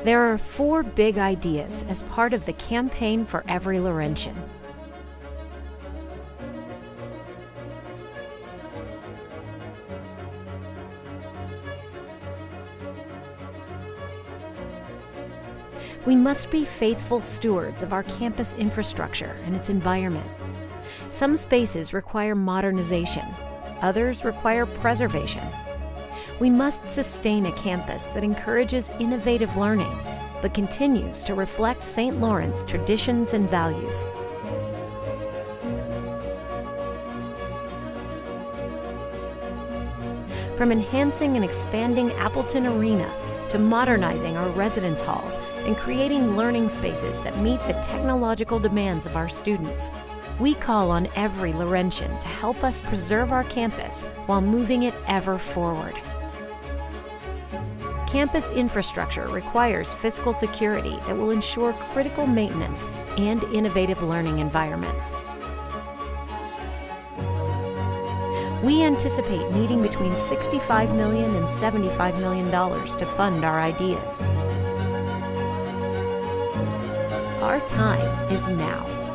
There are 4 big ideas as part of the campaign for every Laurentian. We must be faithful stewards of our campus infrastructure and its environment. Some spaces require modernization, others require preservation. We must sustain a campus that encourages innovative learning, but continues to reflect St. Lawrence traditions and values. From enhancing and expanding Appleton Arena to modernizing our residence halls and creating learning spaces that meet the technological demands of our students, we call on every Laurentian to help us preserve our campus while moving it ever forward. Campus infrastructure requires fiscal security that will ensure critical maintenance and innovative learning environments. We anticipate needing between $65 million and $75 million to fund our ideas. Our time is now.